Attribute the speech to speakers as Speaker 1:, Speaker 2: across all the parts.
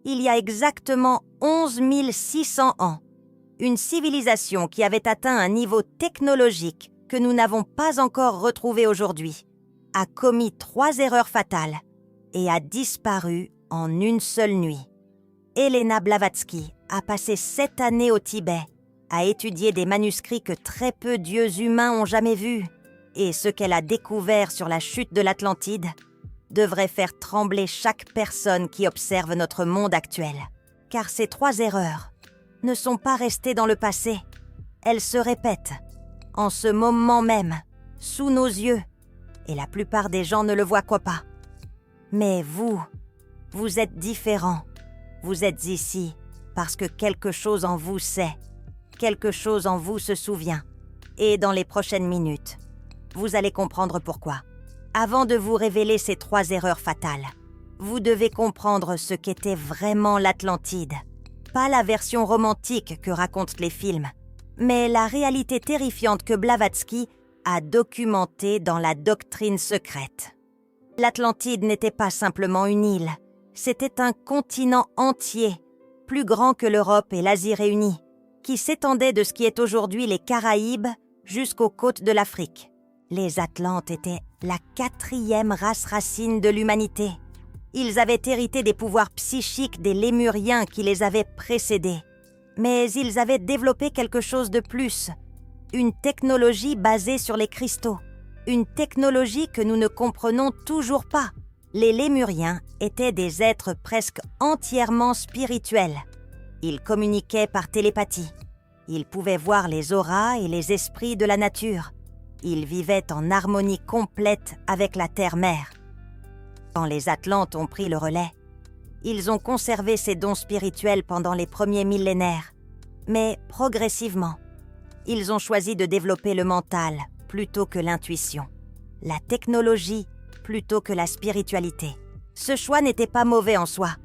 Speaker 1: il y a exactement 11 600 ans, une civilisation qui avait atteint un niveau technologique que nous n'avons pas encore retrouvé aujourd'hui, a commis 3 erreurs fatales et a disparu en une seule nuit. Helena Blavatsky a passé 7 années au Tibet à étudier des manuscrits que très peu d'yeux humains ont jamais vus, et ce qu'elle a découvert sur la chute de l'Atlantide devrait faire trembler chaque personne qui observe notre monde actuel. Car ces 3 erreurs ne sont pas restées dans le passé. Elles se répètent, en ce moment même, sous nos yeux, et la plupart des gens ne le voient pas. Mais vous êtes différents. Vous êtes ici parce que quelque chose en vous sait, quelque chose en vous se souvient. Et dans les prochaines minutes, vous allez comprendre pourquoi. Avant de vous révéler ces 3 erreurs fatales, vous devez comprendre ce qu'était vraiment l'Atlantide. Pas la version romantique que racontent les films, mais la réalité terrifiante que Blavatsky a documentée dans la doctrine secrète. L'Atlantide n'était pas simplement une île, c'était un continent entier, plus grand que l'Europe et l'Asie réunies, qui s'étendait de ce qui est aujourd'hui les Caraïbes jusqu'aux côtes de l'Afrique. Les Atlantes étaient la 4e race racine de l'humanité. Ils avaient hérité des pouvoirs psychiques des Lémuriens qui les avaient précédés. Mais ils avaient développé quelque chose de plus, une technologie basée sur les cristaux, une technologie que nous ne comprenons toujours pas. Les Lémuriens étaient des êtres presque entièrement spirituels. Ils communiquaient par télépathie. Ils pouvaient voir les auras et les esprits de la nature. Ils vivaient en harmonie complète avec la terre-mère. Quand les Atlantes ont pris le relais, ils ont conservé ces dons spirituels pendant les premiers millénaires. Mais progressivement, ils ont choisi de développer le mental plutôt que l'intuition, la technologie plutôt que la spiritualité. Ce choix n'était pas mauvais en soi.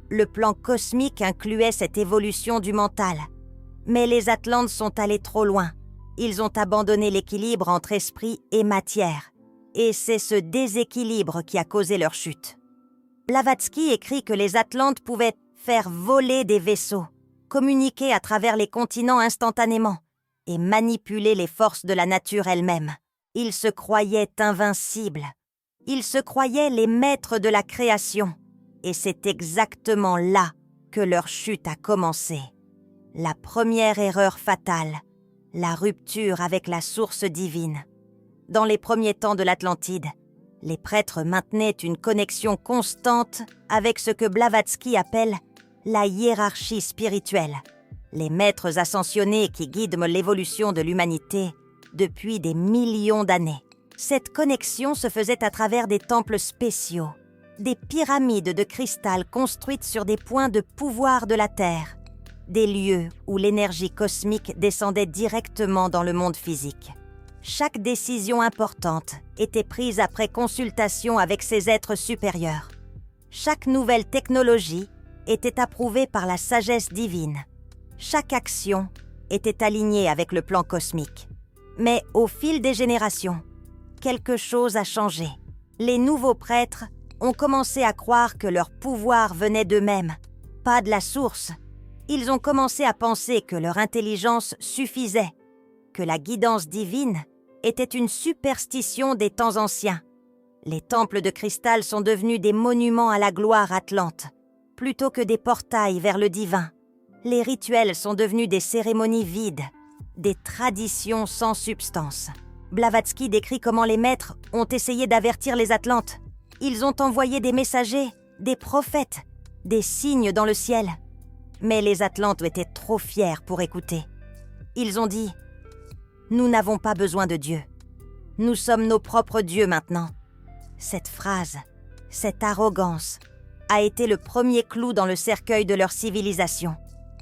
Speaker 1: Le plan cosmique incluait cette évolution du mental. Mais les Atlantes sont allés trop loin. Ils ont abandonné l'équilibre entre esprit et matière. Et c'est ce déséquilibre qui a causé leur chute. Blavatsky écrit que les Atlantes pouvaient faire voler des vaisseaux, communiquer à travers les continents instantanément et manipuler les forces de la nature elle-même. Ils se croyaient invincibles. Ils se croyaient les maîtres de la création. Et c'est exactement là que leur chute a commencé. La première erreur fatale, la rupture avec la source divine. Dans les premiers temps de l'Atlantide, les prêtres maintenaient une connexion constante avec ce que Blavatsky appelle la hiérarchie spirituelle, les maîtres ascensionnés qui guident l'évolution de l'humanité depuis des millions d'années. Cette connexion se faisait à travers des temples spéciaux, des pyramides de cristal construites sur des points de pouvoir de la Terre, des lieux où l'énergie cosmique descendait directement dans le monde physique. Chaque décision importante était prise après consultation avec ces êtres supérieurs. Chaque nouvelle technologie était approuvée par la sagesse divine. Chaque action était alignée avec le plan cosmique. Mais au fil des générations, quelque chose a changé. Les nouveaux prêtres ont commencé à croire que leur pouvoir venait d'eux-mêmes, pas de la source. Ils ont commencé à penser que leur intelligence suffisait, que la guidance divine était une superstition des temps anciens. Les temples de cristal sont devenus des monuments à la gloire atlante, plutôt que des portails vers le divin. Les rituels sont devenus des cérémonies vides, des traditions sans substance. Blavatsky décrit comment les maîtres ont essayé d'avertir les Atlantes. Ils ont envoyé des messagers, des prophètes, des signes dans le ciel. Mais les Atlantes étaient trop fiers pour écouter. Ils ont dit « Nous n'avons pas besoin de Dieu. Nous sommes nos propres dieux maintenant. » Cette phrase, cette arrogance, a été le premier clou dans le cercueil de leur civilisation.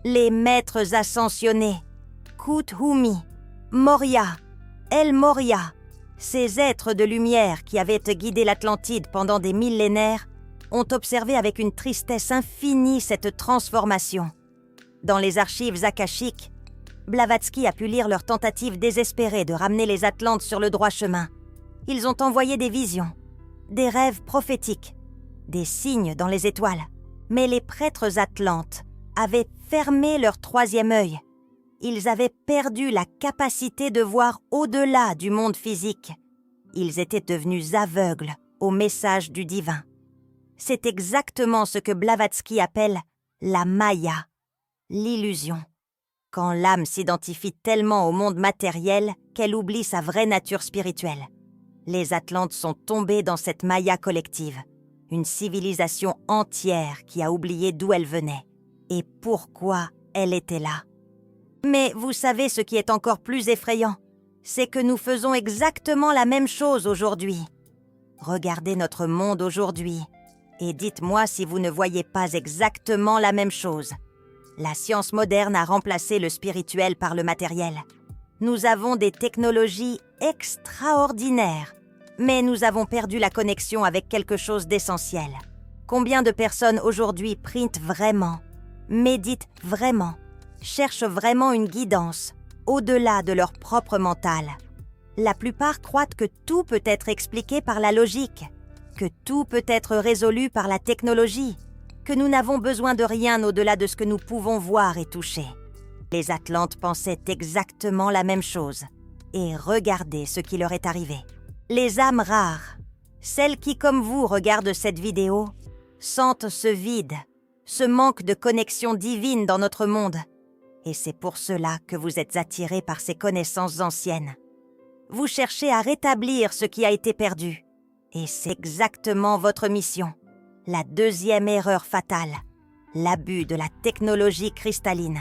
Speaker 1: Les maîtres ascensionnés, Kuthumi, Moria, El Moria, ces êtres de lumière qui avaient guidé l'Atlantide pendant des millénaires, ont observé avec une tristesse infinie cette transformation. Dans les archives akashiques, Blavatsky a pu lire leurs tentatives désespérées de ramener les Atlantes sur le droit chemin. Ils ont envoyé des visions, des rêves prophétiques, des signes dans les étoiles. Mais les prêtres atlantes avaient fermé leur troisième œil. Ils avaient perdu la capacité de voir au-delà du monde physique. Ils étaient devenus aveugles au message du divin. C'est exactement ce que Blavatsky appelle la Maya, l'illusion. Quand l'âme s'identifie tellement au monde matériel qu'elle oublie sa vraie nature spirituelle. Les Atlantes sont tombés dans cette Maya collective, une civilisation entière qui a oublié d'où elle venait et pourquoi elle était là. Mais vous savez ce qui est encore plus effrayant, c'est que nous faisons exactement la même chose aujourd'hui. Regardez notre monde aujourd'hui et dites-moi si vous ne voyez pas exactement la même chose. La science moderne a remplacé le spirituel par le matériel. Nous avons des technologies extraordinaires, mais nous avons perdu la connexion avec quelque chose d'essentiel. Combien de personnes aujourd'hui prient vraiment, méditent vraiment, cherchent vraiment une guidance au-delà de leur propre mental? La plupart croient que tout peut être expliqué par la logique, que tout peut être résolu par la technologie, que nous n'avons besoin de rien au-delà de ce que nous pouvons voir et toucher. Les Atlantes pensaient exactement la même chose. Et regardez ce qui leur est arrivé. Les âmes rares, celles qui, comme vous, regardent cette vidéo, sentent ce vide, ce manque de connexion divine dans notre monde. Et c'est pour cela que vous êtes attirés par ces connaissances anciennes. Vous cherchez à rétablir ce qui a été perdu. Et c'est exactement votre mission. La deuxième erreur fatale, l'abus de la technologie cristalline.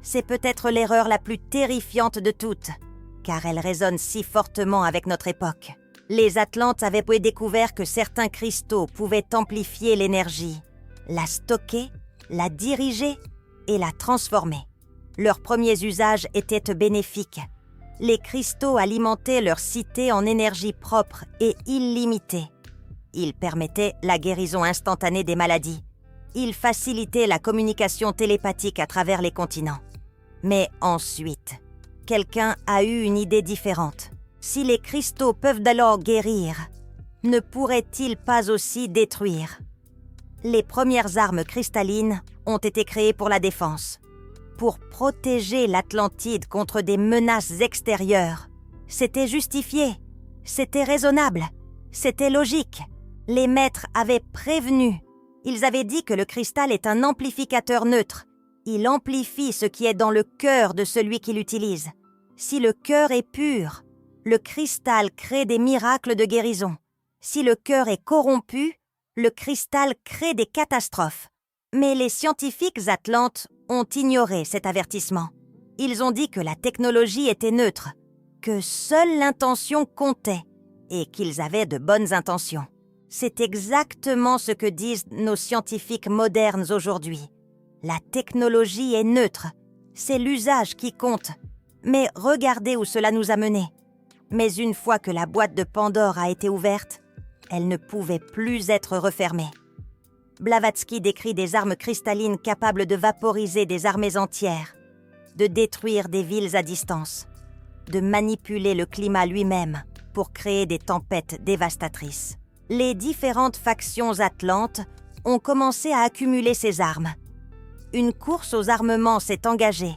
Speaker 1: C'est peut-être l'erreur la plus terrifiante de toutes, car elle résonne si fortement avec notre époque. Les Atlantes avaient découvert que certains cristaux pouvaient amplifier l'énergie, la stocker, la diriger et la transformer. Leurs premiers usages étaient bénéfiques. Les cristaux alimentaient leur cité en énergie propre et illimitée. Ils permettaient la guérison instantanée des maladies. Ils facilitaient la communication télépathique à travers les continents. Mais ensuite, quelqu'un a eu une idée différente. Si les cristaux peuvent alors guérir, ne pourraient-ils pas aussi détruire? Les premières armes cristallines ont été créées pour la défense, pour protéger l'Atlantide contre des menaces extérieures. C'était justifié, c'était raisonnable, c'était logique. Les maîtres avaient prévenu. Ils avaient dit que le cristal est un amplificateur neutre. Il amplifie ce qui est dans le cœur de celui qui l'utilise. Si le cœur est pur, le cristal crée des miracles de guérison. Si le cœur est corrompu, le cristal crée des catastrophes. Mais les scientifiques atlantes ont ignoré cet avertissement. Ils ont dit que la technologie était neutre, que seule l'intention comptait et qu'ils avaient de bonnes intentions. C'est exactement ce que disent nos scientifiques modernes aujourd'hui. La technologie est neutre, c'est l'usage qui compte. Mais regardez où cela nous a menés. Mais une fois que la boîte de Pandore a été ouverte, elle ne pouvait plus être refermée. Blavatsky décrit des armes cristallines capables de vaporiser des armées entières, de détruire des villes à distance, de manipuler le climat lui-même pour créer des tempêtes dévastatrices. Les différentes factions atlantes ont commencé à accumuler ces armes. Une course aux armements s'est engagée.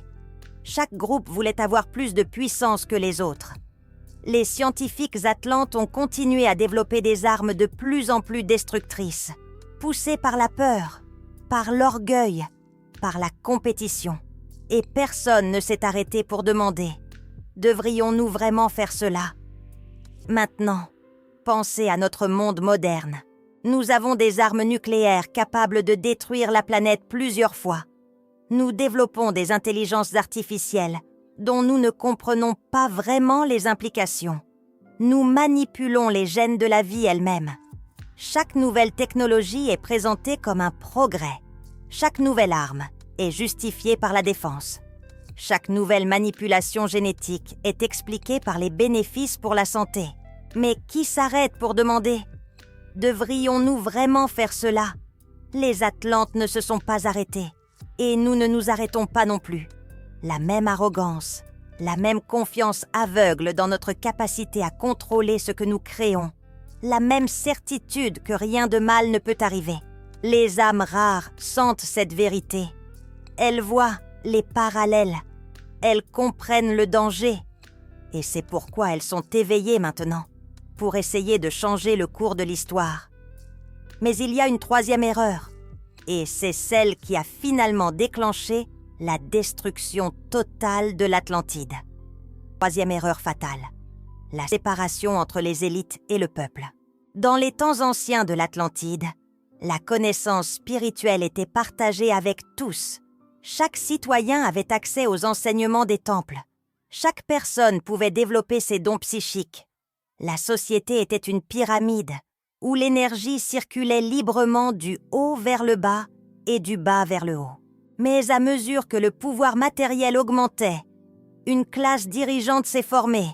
Speaker 1: Chaque groupe voulait avoir plus de puissance que les autres. Les scientifiques atlantes ont continué à développer des armes de plus en plus destructrices, poussés par la peur, par l'orgueil, par la compétition. Et personne ne s'est arrêté pour demander « Devrions-nous vraiment faire cela ?» Maintenant, pensez à notre monde moderne. Nous avons des armes nucléaires capables de détruire la planète plusieurs fois. Nous développons des intelligences artificielles dont nous ne comprenons pas vraiment les implications. Nous manipulons les gènes de la vie elle-même. Chaque nouvelle technologie est présentée comme un progrès. Chaque nouvelle arme est justifiée par la défense. Chaque nouvelle manipulation génétique est expliquée par les bénéfices pour la santé. Mais qui s'arrête pour demander « Devrions-nous vraiment faire cela ?» Les Atlantes ne se sont pas arrêtés. Et nous ne nous arrêtons pas non plus. La même arrogance, la même confiance aveugle dans notre capacité à contrôler ce que nous créons, la même certitude que rien de mal ne peut arriver, Les âmes rares sentent cette vérité. Elles voient les parallèles. Elles comprennent le danger. Et c'est pourquoi elles sont éveillées maintenant, pour essayer de changer le cours de l'histoire. Mais il y a une troisième erreur, et c'est celle qui a finalement déclenché la destruction totale de l'Atlantide. Troisième erreur fatale, la séparation entre les élites et le peuple. Dans les temps anciens de l'Atlantide, la connaissance spirituelle était partagée avec tous. Chaque citoyen avait accès aux enseignements des temples. Chaque personne pouvait développer ses dons psychiques. La société était une pyramide où l'énergie circulait librement du haut vers le bas et du bas vers le haut. Mais à mesure que le pouvoir matériel augmentait, une classe dirigeante s'est formée.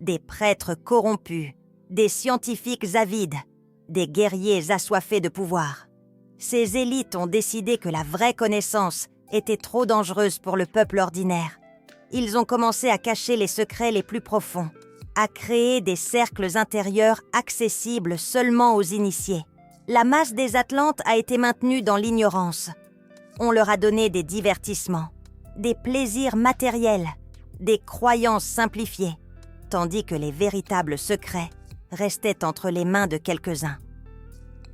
Speaker 1: Des prêtres corrompus, des scientifiques avides, des guerriers assoiffés de pouvoir. Ces élites ont décidé que la vraie connaissance était trop dangereuse pour le peuple ordinaire. Ils ont commencé à cacher les secrets les plus profonds, à créer des cercles intérieurs accessibles seulement aux initiés. La masse des Atlantes a été maintenue dans l'ignorance. On leur a donné des divertissements, des plaisirs matériels, des croyances simplifiées, tandis que les véritables secrets restaient entre les mains de quelques-uns.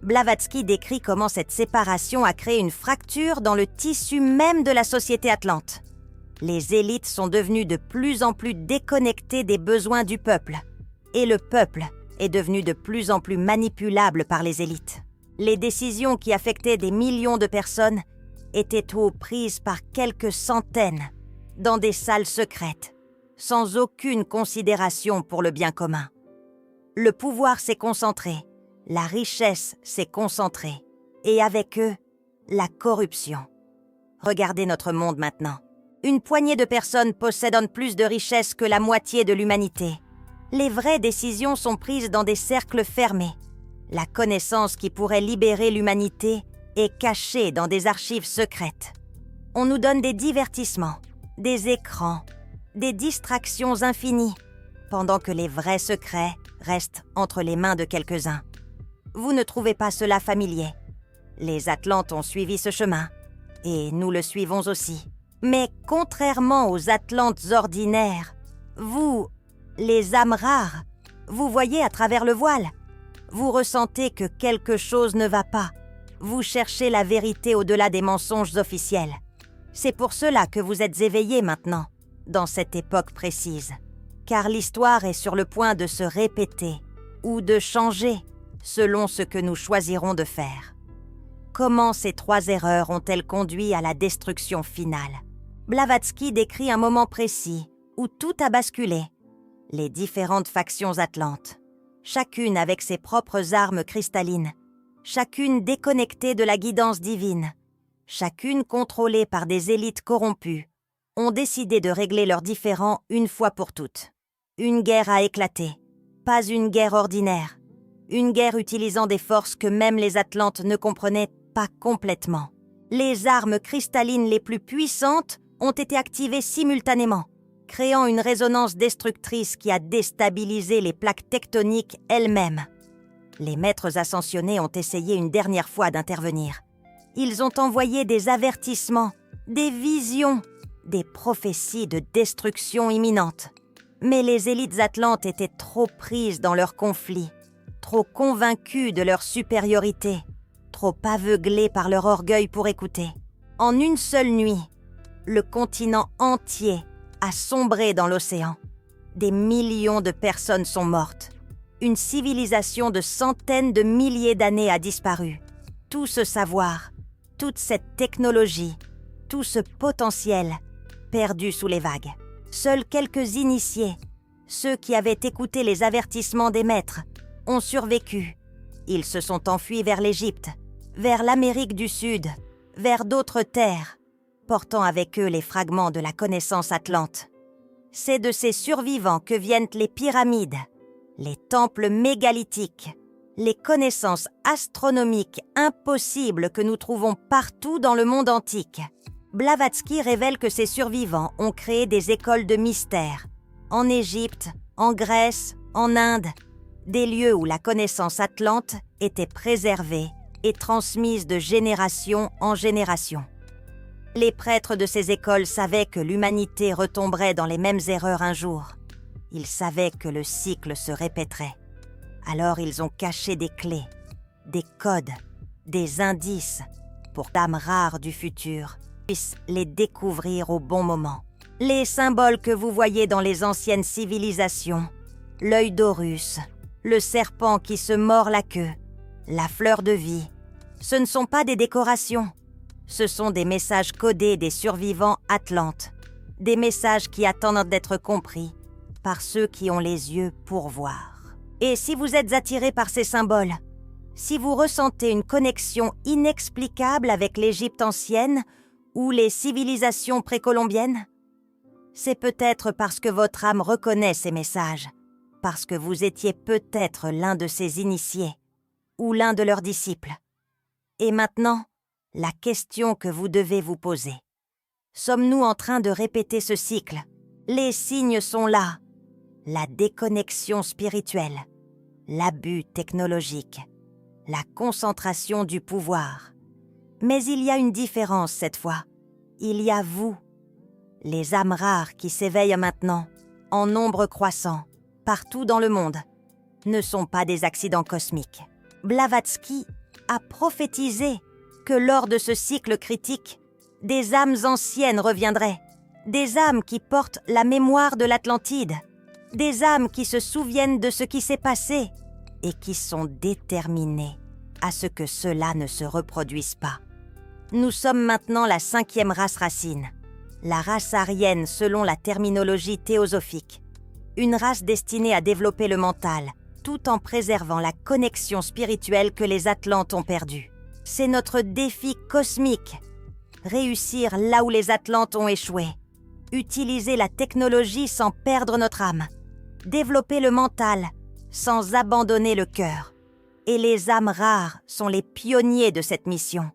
Speaker 1: Blavatsky décrit comment cette séparation a créé une fracture dans le tissu même de la société atlante. Les élites sont devenues de plus en plus déconnectées des besoins du peuple, et le peuple est devenu de plus en plus manipulable par les élites. Les décisions qui affectaient des millions de personnes étaient prises par quelques centaines, dans des salles secrètes, sans aucune considération pour le bien commun. Le pouvoir s'est concentré, la richesse s'est concentrée, et avec eux, la corruption. Regardez notre monde maintenant. Une poignée de personnes possèdent plus de richesses que la moitié de l'humanité. Les vraies décisions sont prises dans des cercles fermés. La connaissance qui pourrait libérer l'humanité est cachée dans des archives secrètes. On nous donne des divertissements, des écrans, des distractions infinies, pendant que les vrais secrets restent entre les mains de quelques-uns. Vous ne trouvez pas cela familier? Les Atlantes ont suivi ce chemin, et nous le suivons aussi. Mais contrairement aux Atlantes ordinaires, vous, les âmes rares, vous voyez à travers le voile. Vous ressentez que quelque chose ne va pas. Vous cherchez la vérité au-delà des mensonges officiels. C'est pour cela que vous êtes éveillés maintenant, dans cette époque précise. Car l'histoire est sur le point de se répéter ou de changer selon ce que nous choisirons de faire. Comment ces trois erreurs ont-elles conduit à la destruction finale? Blavatsky décrit un moment précis où tout a basculé. Les différentes factions atlantes, chacune avec ses propres armes cristallines, chacune déconnectée de la guidance divine, chacune contrôlée par des élites corrompues, ont décidé de régler leurs différends une fois pour toutes. Une guerre a éclaté, pas une guerre ordinaire, une guerre utilisant des forces que même les Atlantes ne comprenaient pas complètement. Les armes cristallines les plus puissantes ont été activées simultanément, créant une résonance destructrice qui a déstabilisé les plaques tectoniques elles-mêmes. Les maîtres ascensionnés ont essayé une dernière fois d'intervenir. Ils ont envoyé des avertissements, des visions, des prophéties de destruction imminente. Mais les élites atlantes étaient trop prises dans leur conflit, trop convaincues de leur supériorité, trop aveuglées par leur orgueil pour écouter. En une seule nuit, le continent entier a sombré dans l'océan. Des millions de personnes sont mortes. Une civilisation de centaines de milliers d'années a disparu. Tout ce savoir, toute cette technologie, tout ce potentiel, perdu sous les vagues. Seuls quelques initiés, ceux qui avaient écouté les avertissements des maîtres, ont survécu. Ils se sont enfuis vers l'Égypte, vers l'Amérique du Sud, vers d'autres terres, portant avec eux les fragments de la connaissance atlante. C'est de ces survivants que viennent les pyramides, les temples mégalithiques, les connaissances astronomiques impossibles que nous trouvons partout dans le monde antique. Blavatsky révèle que ces survivants ont créé des écoles de mystère, en Égypte, en Grèce, en Inde, des lieux où la connaissance atlante était préservée et transmise de génération en génération. Les prêtres de ces écoles savaient que l'humanité retomberait dans les mêmes erreurs un jour. Ils savaient que le cycle se répéterait. Alors ils ont caché des clés, des codes, des indices pour d'âmes rares du futur puissent les découvrir au bon moment. Les symboles que vous voyez dans les anciennes civilisations, l'œil d'Horus, le serpent qui se mord la queue, la fleur de vie, ce ne sont pas des décorations. Ce sont des messages codés des survivants atlantes, des messages qui attendent d'être compris par ceux qui ont les yeux pour voir. Et si vous êtes attiré par ces symboles, si vous ressentez une connexion inexplicable avec l'Égypte ancienne ou les civilisations précolombiennes, c'est peut-être parce que votre âme reconnaît ces messages, parce que vous étiez peut-être l'un de ces initiés ou l'un de leurs disciples. Et maintenant, la question que vous devez vous poser. Sommes-nous en train de répéter ce cycle? Les signes sont là. La déconnexion spirituelle, l'abus technologique, la concentration du pouvoir. Mais il y a une différence cette fois. Il y a vous, les âmes rares qui s'éveillent maintenant, en nombre croissant, partout dans le monde, ne sont pas des accidents cosmiques. Blavatsky a prophétisé que lors de ce cycle critique, des âmes anciennes reviendraient, des âmes qui portent la mémoire de l'Atlantide, des âmes qui se souviennent de ce qui s'est passé et qui sont déterminées à ce que cela ne se reproduise pas. Nous sommes maintenant la 5e race racine, la race aryenne selon la terminologie théosophique, une race destinée à développer le mental, tout en préservant la connexion spirituelle que les Atlantes ont perdue. C'est notre défi cosmique. Réussir là où les Atlantes ont échoué. Utiliser la technologie sans perdre notre âme. Développer le mental sans abandonner le cœur. Et les âmes rares sont les pionniers de cette mission.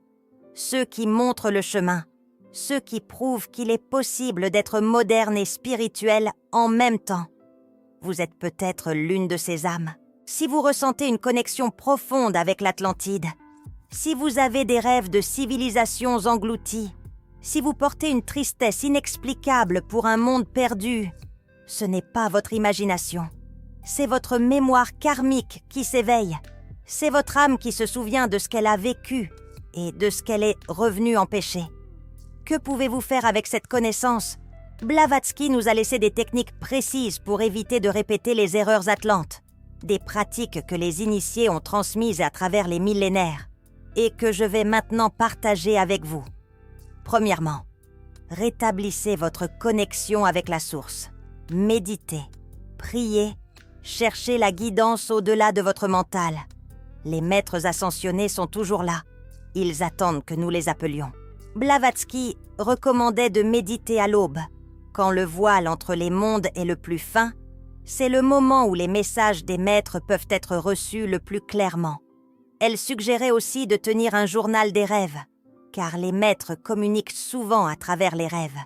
Speaker 1: Ceux qui montrent le chemin. Ceux qui prouvent qu'il est possible d'être moderne et spirituel en même temps. Vous êtes peut-être l'une de ces âmes. Si vous ressentez une connexion profonde avec l'Atlantide, si vous avez des rêves de civilisations englouties, si vous portez une tristesse inexplicable pour un monde perdu, ce n'est pas votre imagination. C'est votre mémoire karmique qui s'éveille. C'est votre âme qui se souvient de ce qu'elle a vécu et de ce qu'elle est revenue empêcher. Que pouvez-vous faire avec cette connaissance? Blavatsky nous a laissé des techniques précises pour éviter de répéter les erreurs atlantes, des pratiques que les initiés ont transmises à travers les millénaires et que je vais maintenant partager avec vous. Premièrement, rétablissez votre connexion avec la source. Méditez, priez, cherchez la guidance au-delà de votre mental. Les maîtres ascensionnés sont toujours là. Ils attendent que nous les appelions. Blavatsky recommandait de méditer à l'aube. Quand le voile entre les mondes est le plus fin, c'est le moment où les messages des maîtres peuvent être reçus le plus clairement. Elle suggérait aussi de tenir un journal des rêves, car les maîtres communiquent souvent à travers les rêves,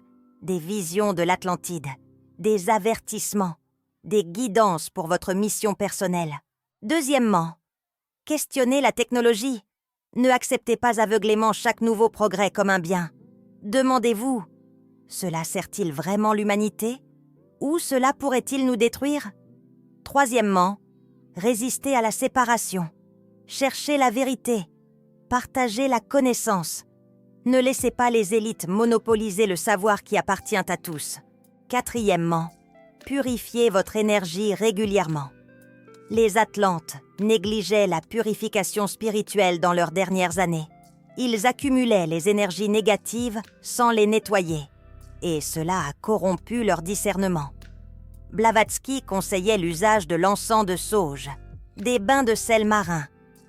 Speaker 1: des visions de l'Atlantide, des avertissements, des guidances pour votre mission personnelle. Deuxièmement, questionnez la technologie. Ne acceptez pas aveuglément chaque nouveau progrès comme un bien. Demandez-vous, cela sert-il vraiment l'humanité? Ou cela pourrait-il nous détruire? Troisièmement, résistez à la séparation. Cherchez la vérité. Partagez la connaissance. Ne laissez pas les élites monopoliser le savoir qui appartient à tous. Quatrièmement, purifiez votre énergie régulièrement. Les Atlantes négligeaient la purification spirituelle dans leurs dernières années. Ils accumulaient les énergies négatives sans les nettoyer, et cela a corrompu leur discernement. Blavatsky conseillait l'usage de l'encens de sauge, des bains de sel marin,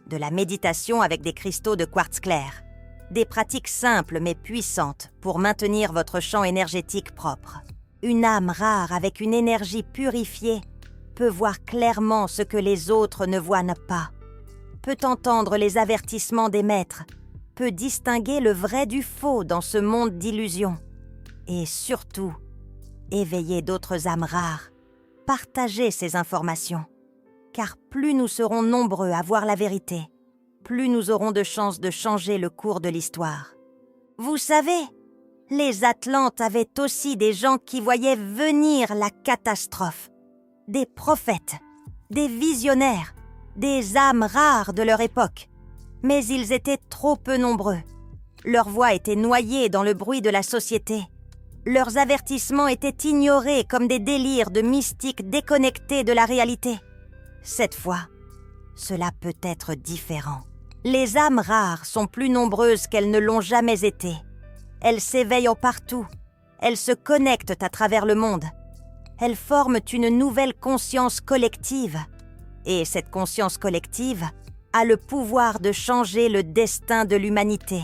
Speaker 1: de la méditation avec des cristaux de quartz clair, des pratiques simples mais puissantes pour maintenir votre champ énergétique propre. Une âme rare avec une énergie purifiée peut voir clairement ce que les autres ne voient pas, peut entendre les avertissements des maîtres, peut distinguer le vrai du faux dans ce monde d'illusions. Et surtout, éveiller d'autres âmes rares, partager ces informations. Car plus nous serons nombreux à voir la vérité, plus nous aurons de chances de changer le cours de l'histoire. Vous savez, les Atlantes avaient aussi des gens qui voyaient venir la catastrophe. Des prophètes, des visionnaires, des âmes rares de leur époque. Mais ils étaient trop peu nombreux. Leur voix était noyée dans le bruit de la société. Leurs avertissements étaient ignorés comme des délires de mystiques déconnectés de la réalité. Cette fois, cela peut être différent. Les âmes rares sont plus nombreuses qu'elles ne l'ont jamais été. Elles s'éveillent en partout. Elles se connectent à travers le monde. Elles forment une nouvelle conscience collective. Et cette conscience collective a le pouvoir de changer le destin de l'humanité.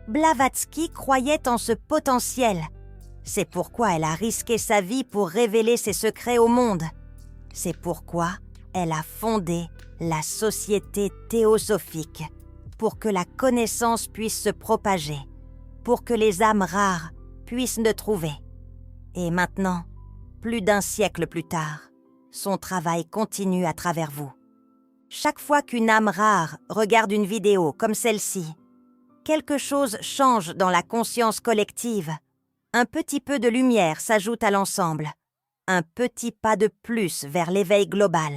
Speaker 1: Blavatsky croyait en ce potentiel. C'est pourquoi elle a risqué sa vie pour révéler ses secrets au monde. C'est pourquoi elle a fondé la Société théosophique, pour que la connaissance puisse se propager, pour que les âmes rares puissent le trouver. Et maintenant, plus d'un siècle plus tard, son travail continue à travers vous. Chaque fois qu'une âme rare regarde une vidéo comme celle-ci, quelque chose change dans la conscience collective. Un petit peu de lumière s'ajoute à l'ensemble. Un petit pas de plus vers l'éveil global.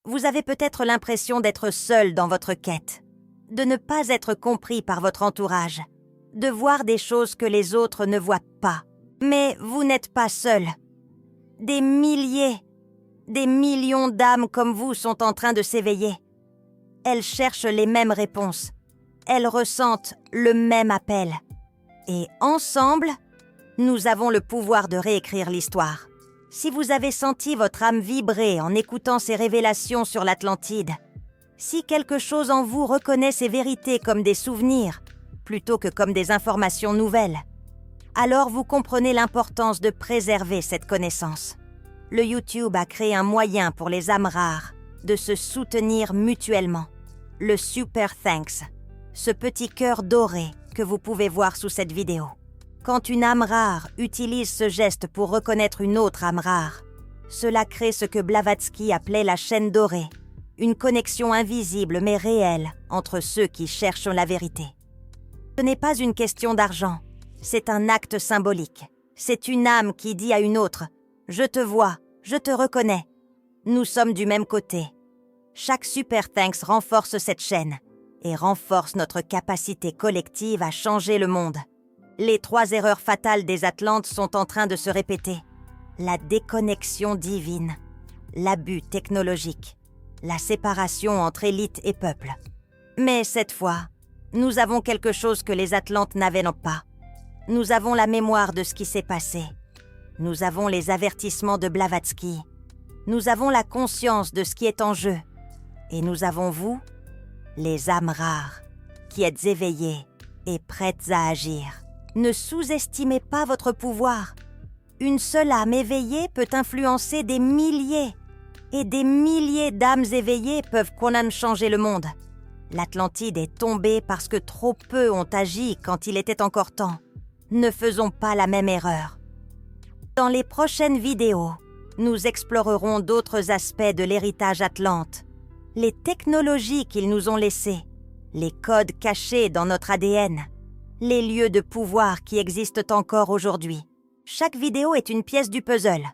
Speaker 1: Vous avez peut-être l'impression d'être seul dans votre quête, de ne pas être compris par votre entourage, de voir des choses que les autres ne voient pas. Mais vous n'êtes pas seul. Des milliers, des millions d'âmes comme vous sont en train de s'éveiller. Elles cherchent les mêmes réponses. Elles ressentent le même appel. Et ensemble, nous avons le pouvoir de réécrire l'histoire. Si vous avez senti votre âme vibrer en écoutant ces révélations sur l'Atlantide, si quelque chose en vous reconnaît ces vérités comme des souvenirs, plutôt que comme des informations nouvelles, alors vous comprenez l'importance de préserver cette connaissance. Le YouTube a créé un moyen pour les âmes rares de se soutenir mutuellement. Le Super Thanks, ce petit cœur doré que vous pouvez voir sous cette vidéo. Quand une âme rare utilise ce geste pour reconnaître une autre âme rare, cela crée ce que Blavatsky appelait la chaîne dorée, une connexion invisible mais réelle entre ceux qui cherchent la vérité. Ce n'est pas une question d'argent, c'est un acte symbolique. C'est une âme qui dit à une autre « Je te vois, je te reconnais. Nous sommes du même côté. » Chaque Super Thanks renforce cette chaîne et renforce notre capacité collective à changer le monde. Les 3 erreurs fatales des Atlantes sont en train de se répéter. La déconnexion divine, l'abus technologique, la séparation entre élite et peuple. Mais cette fois, nous avons quelque chose que les Atlantes n'avaient pas. Nous avons la mémoire de ce qui s'est passé. Nous avons les avertissements de Blavatsky. Nous avons la conscience de ce qui est en jeu. Et nous avons vous, les âmes rares, qui êtes éveillées et prêtes à agir. Ne sous-estimez pas votre pouvoir. Une seule âme éveillée peut influencer des milliers. Et des milliers d'âmes éveillées peuvent changer le monde. L'Atlantide est tombée parce que trop peu ont agi quand il était encore temps. Ne faisons pas la même erreur. Dans les prochaines vidéos, nous explorerons d'autres aspects de l'héritage atlante, les technologies qu'ils nous ont laissées, les codes cachés dans notre ADN, les lieux de pouvoir qui existent encore aujourd'hui. Chaque vidéo est une pièce du puzzle.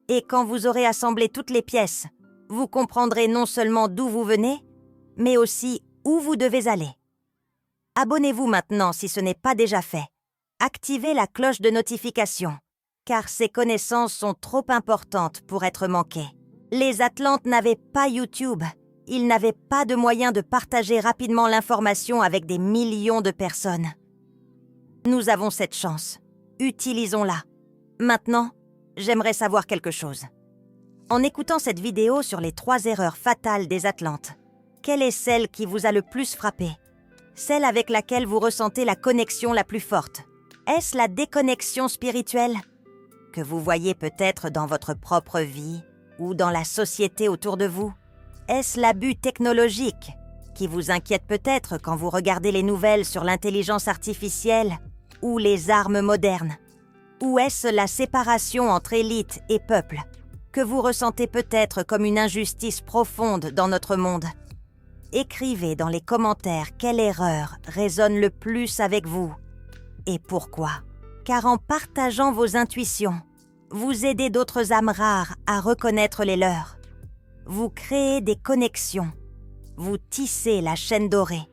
Speaker 1: Et quand vous aurez assemblé toutes les pièces, vous comprendrez non seulement d'où vous venez, mais aussi où vous devez aller. Abonnez-vous maintenant si ce n'est pas déjà fait. Activez la cloche de notification, car ces connaissances sont trop importantes pour être manquées. Les Atlantes n'avaient pas YouTube. Ils n'avaient pas de moyen de partager rapidement l'information avec des millions de personnes. Nous avons cette chance. Utilisons-la. Maintenant, j'aimerais savoir quelque chose. En écoutant cette vidéo sur les 3 erreurs fatales des Atlantes, quelle est celle qui vous a le plus frappé? Celle avec laquelle vous ressentez la connexion la plus forte? Est-ce la déconnexion spirituelle que vous voyez peut-être dans votre propre vie ou dans la société autour de vous? Est-ce l'abus technologique qui vous inquiète peut-être quand vous regardez les nouvelles sur l'intelligence artificielle ou les armes modernes? Ou est-ce la séparation entre élite et peuple que vous ressentez peut-être comme une injustice profonde dans notre monde? Écrivez dans les commentaires quelle erreur résonne le plus avec vous et pourquoi. Car en partageant vos intuitions, vous aidez d'autres âmes rares à reconnaître les leurs. Vous créez des connexions. Vous tissez la chaîne dorée.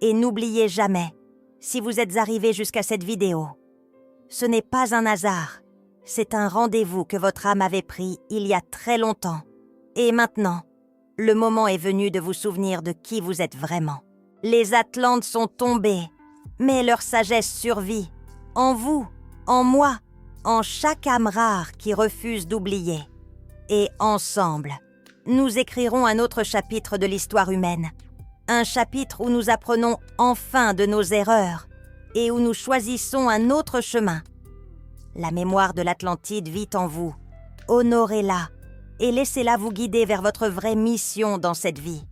Speaker 1: Et n'oubliez jamais, si vous êtes arrivé jusqu'à cette vidéo, ce n'est pas un hasard. C'est un rendez-vous que votre âme avait pris il y a très longtemps. Et maintenant, le moment est venu de vous souvenir de qui vous êtes vraiment. Les Atlantes sont tombés, mais leur sagesse survit. En vous, en moi, en chaque âme rare qui refuse d'oublier. Et ensemble, nous écrirons un autre chapitre de l'histoire humaine. Un chapitre où nous apprenons enfin de nos erreurs et où nous choisissons un autre chemin. La mémoire de l'Atlantide vit en vous. Honorez-la et laissez-la vous guider vers votre vraie mission dans cette vie.